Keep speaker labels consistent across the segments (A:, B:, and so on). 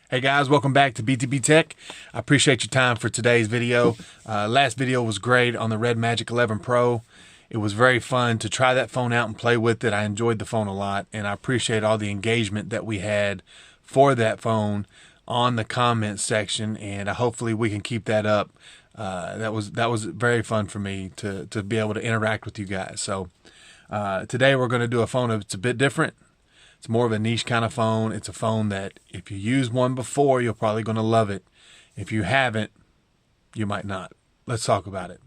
A: Hey guys, welcome back to BTB Tech. I appreciate your time for today's video. Last video was great on the Red Magic 11 Pro. It was very fun to try that phone out and play with it. I enjoyed the phone a lot, and I appreciate all the engagement that we had for that phone on the comments section, and hopefully we can keep that up. That was very fun for me to be able to interact with you guys. So today we're going to do a phone that's a bit different. It's more of a niche kind of phone. It's a phone that if you used one before, you're probably going to love it. If you haven't, you might not. Let's talk about it.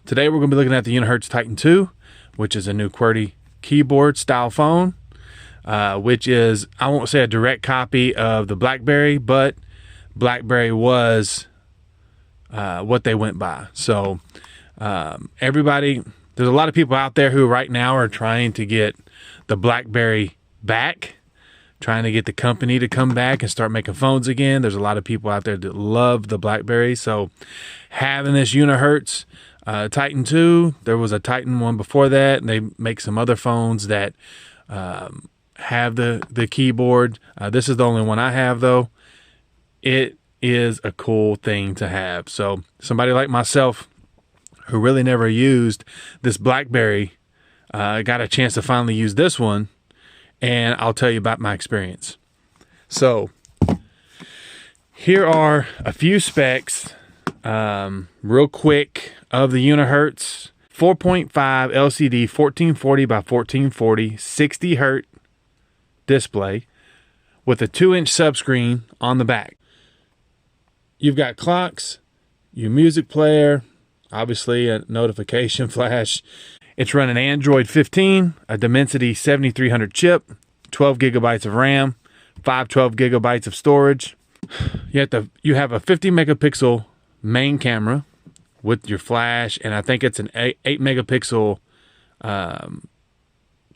A: Today we're going to be looking at the Unihertz Titan 2, which is a new QWERTY keyboard style phone, which is, I won't say a direct copy of the Blackberry, but Blackberry was what they went by. So everybody, there's a lot of people out there who right now are trying to get the Blackberry back, trying to get the company to come back and start making phones again. There's a lot of people out there that love the Blackberry. So having this Unihertz Titan 2, there was a Titan one before that, and they make some other phones that have the keyboard. This is the only one I have though. It is a cool thing to have. So somebody like myself who really never used this Blackberry got a chance to finally use this one, and I'll tell you about my experience. So here are a few specs real quick of the Unihertz. 4.5 LCD 1440 by 1440 60 Hz display with a 2-inch subscreen on the back. You've got clocks, your music player, obviously a notification flash. It's running Android 15, a Dimensity 7300 chip, 12 gigabytes of RAM, 512 gigabytes of storage. You have a 50 megapixel main camera with your flash, and I think it's an 8 megapixel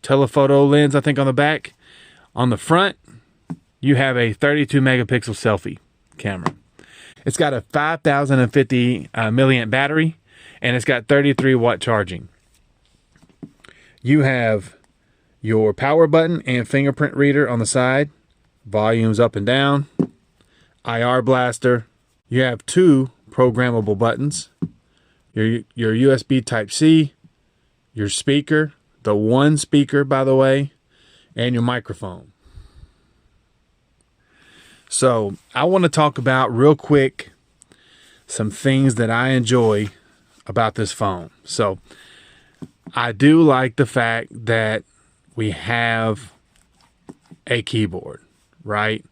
A: telephoto lens, I think, on the back. On the front, you have a 32 megapixel selfie camera. It's got a 5050 milliamp battery, and it's got 33 watt charging. You have your power button and fingerprint reader on the side, volumes up and down, IR blaster. You have 2 programmable buttons, your USB Type-C, your speaker, the one speaker, by the way, and your microphone. So I want to talk about real quick some things that I enjoy about this phone. So I do like the fact that we have a keyboard, right?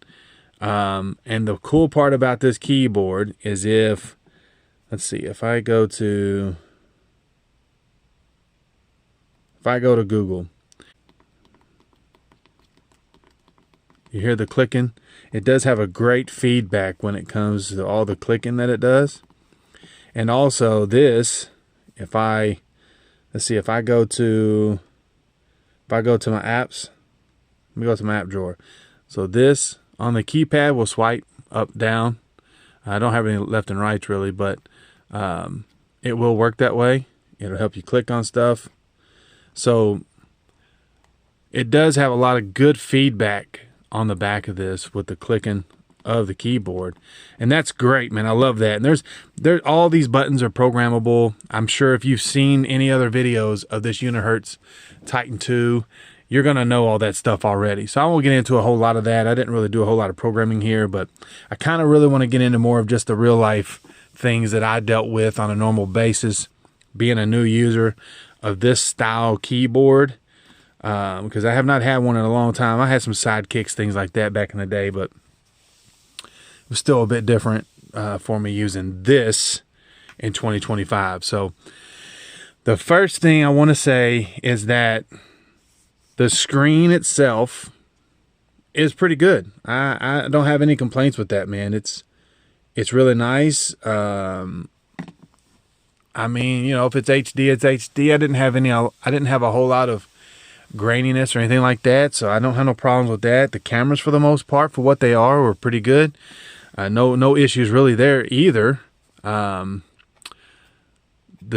A: And the cool part about this keyboard is let's see, if I go to Google, you hear the clicking. It does have a great feedback when it comes to all the clicking that it does. And also this, let's see, if I go to my apps, let me go to my app drawer. So this on the keypad will swipe up, down. I don't have any left and right really, but it will work that way. It'll help you click on stuff. So it does have a lot of good feedback on the back of this with the clicking of the keyboard, and that's great, man. I love that. And there's all these buttons are programmable. I'm sure if you've seen any other videos of this Unihertz Titan 2, you're gonna know all that stuff already. So I won't get into a whole lot of that. I didn't really do a whole lot of programming here, but I kind of really want to get into more of just the real life things that I dealt with on a normal basis, being a new user of this style keyboard. Because I have not had one in a long time. I had some sidekicks, things like that back in the day, but it was still a bit different for me using this in 2025. So the first thing I want to say is that the screen itself is pretty good. I don't have any complaints with that, man. It's really nice. I mean, you know, if it's HD, it's HD. I didn't have a whole lot of graininess or anything like that, so I don't have no problems with that. The cameras, for the most part, for what they are, were pretty good. No issues really there either. The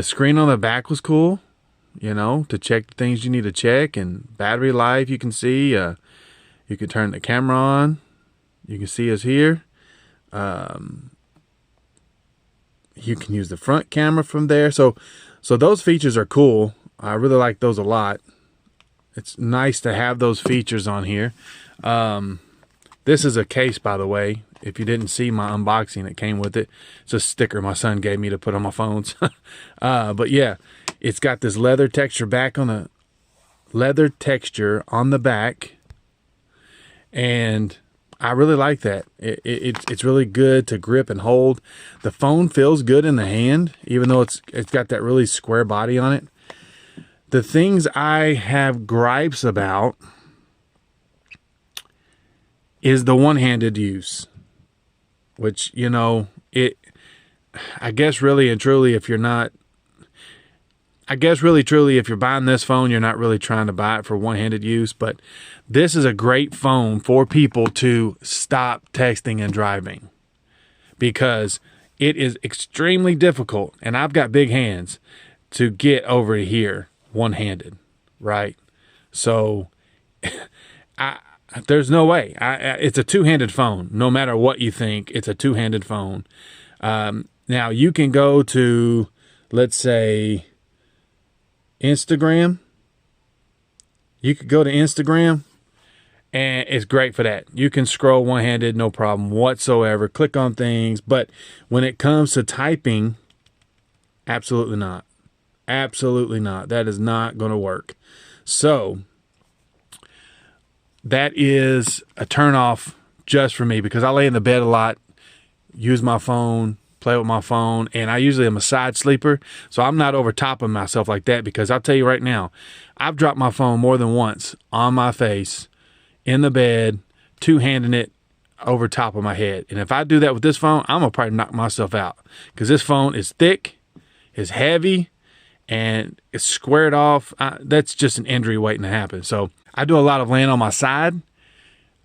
A: screen on the back was cool, you know, to check the things you need to check, and battery life you can see. You could turn the camera on. You can see us here. You can use the front camera from there. So those features are cool. I really like those a lot. It's nice to have those features on here. This is a case, by the way. If you didn't see my unboxing, it came with it. It's a sticker my son gave me to put on my phones. But yeah, it's got this leather texture on the back, and I really like that. It's really good to grip and hold. The phone feels good in the hand, even though it's got that really square body on it. The things I have gripes about is the one-handed use, which, you know, I guess really and truly, if you're buying this phone, you're not really trying to buy it for one-handed use, but this is a great phone for people to stop texting and driving, because it is extremely difficult, and I've got big hands, to get over here one-handed, right? So there's no way. It's a two-handed phone. No matter what you think, it's a two-handed phone. Now, you can go to, let's say, Instagram. You could go to Instagram, and it's great for that. You can scroll one-handed, no problem whatsoever. Click on things. But when it comes to typing, absolutely not. Absolutely not. That is not going to work. So that is a turnoff just for me, because I lay in the bed a lot, use my phone, play with my phone, and I usually am a side sleeper, so I'm not over top of myself like that, because I'll tell you right now, I've dropped my phone more than once on my face in the bed, two-handing it over top of my head. And if I do that with this phone, I'm going to probably knock myself out, because this phone is thick, it's heavy, and it's squared off. That's just an injury waiting to happen. So I do a lot of laying on my side,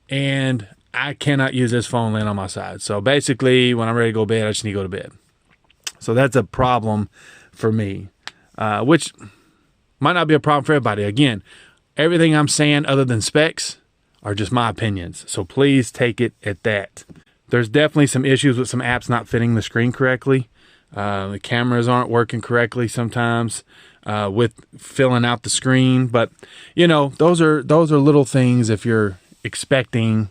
A: and I cannot use this phone laying on my side. So basically, when I'm ready to go to bed, I just need to go to bed. So that's a problem for me, which might not be a problem for everybody. Again, everything I'm saying other than specs are just my opinions. So please take it at that. There's definitely some issues with some apps not fitting the screen correctly. The cameras aren't working correctly sometimes with filling out the screen. But, you know, those are little things if you're expecting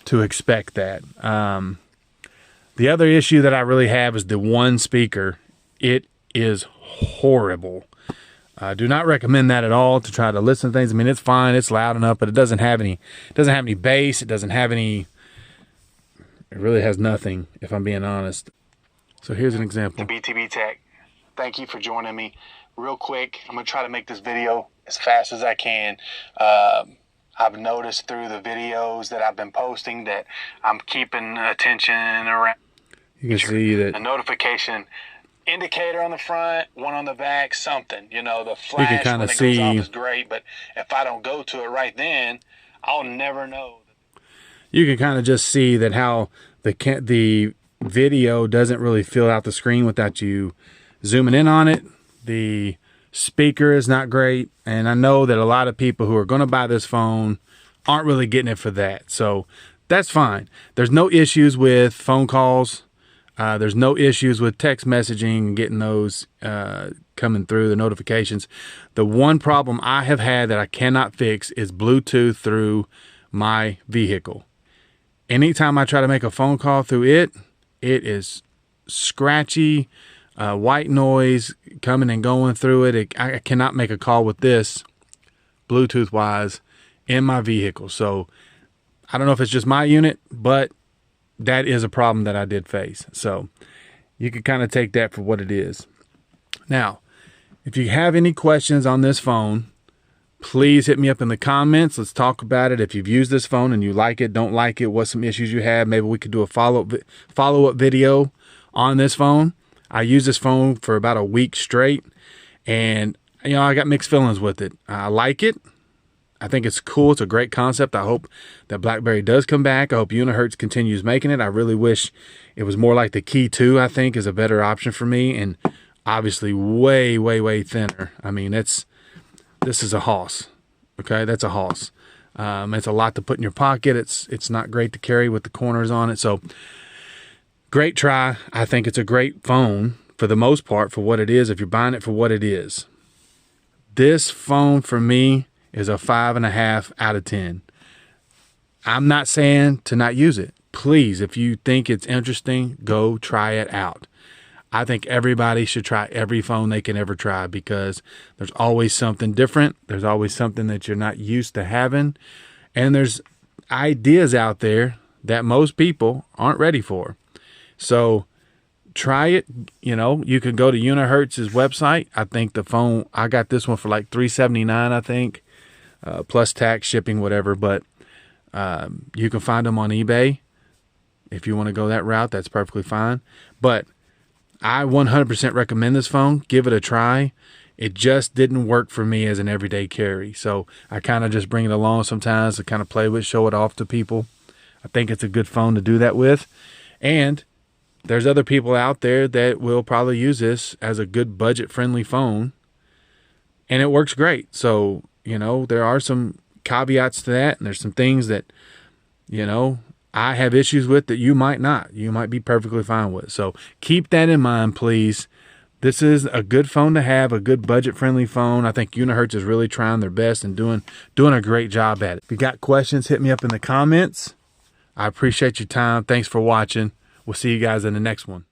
A: to expect that. The other issue that I really have is the one speaker. It is horrible. I do not recommend that at all to try to listen to things. I mean, it's fine, it's loud enough, but it doesn't have any bass. It really has nothing, if I'm being honest. So here's an example. The BTB Tech, thank you for joining me. Real quick, I'm gonna try to make this video as fast as I can. I've noticed through the videos that I've been posting that I'm keeping attention around. You can see that a notification indicator on the front, one on the back, something. You know, the flash when it goes off is great, but if I don't go to it right then, I'll never know. You can kind of just see that how the video doesn't really fill out the screen without you zooming in on it. The speaker is not great, and I know that a lot of people who are going to buy this phone aren't really getting it for that, so that's fine. There's no issues with phone calls. There's no issues with text messaging and getting those coming through, the notifications. The one problem I have had that I cannot fix is Bluetooth through my vehicle. Anytime I try to make a phone call through it, it is scratchy, white noise coming and going through it. I cannot make a call with this Bluetooth wise in my vehicle. So I don't know if it's just my unit, but that is a problem that I did face. So you can kind of take that for what it is. Now, if you have any questions on this phone, please hit me up in the comments. Let's talk about it. If you've used this phone and you like it, don't like it, what some issues you have, maybe we could do a follow-up video on this phone. I used this phone for about a week straight, and you know, I got mixed feelings with it. I like it. I think it's cool. It's a great concept. I hope that Blackberry does come back. I hope Unihertz continues making it. I really wish it was more like the Key 2, I think, is a better option for me, and obviously way, way, way thinner. I mean, this is a hoss. Okay, that's a hoss. It's a lot to put in your pocket. It's not great to carry with the corners on it. So great try. I think it's a great phone for the most part for what it is, if you're buying it for what it is. This phone for me is a 5.5 out of 10. I'm not saying to not use it. Please, if you think it's interesting, go try it out. I think everybody should try every phone they can ever try, because there's always something different. There's always something that you're not used to having. And there's ideas out there that most people aren't ready for. So try it. You know, you can go to Unihertz's website. I think the phone, I got this one for like $379, I think, plus tax, shipping, whatever. But you can find them on eBay. If you want to go that route, that's perfectly fine. But I 100% recommend this phone. Give it a try. It just didn't work for me as an everyday carry. So I kind of just bring it along sometimes to kind of play with, show it off to people. I think it's a good phone to do that with. And there's other people out there that will probably use this as a good budget-friendly phone. And it works great. So, you know, there are some caveats to that. And there's some things that, you know, I have issues with that you might not. You might be perfectly fine with. So keep that in mind, please. This is a good phone to have, a good budget-friendly phone. I think Unihertz is really trying their best and doing a great job at it. If you got questions, hit me up in the comments. I appreciate your time. Thanks for watching. We'll see you guys in the next one.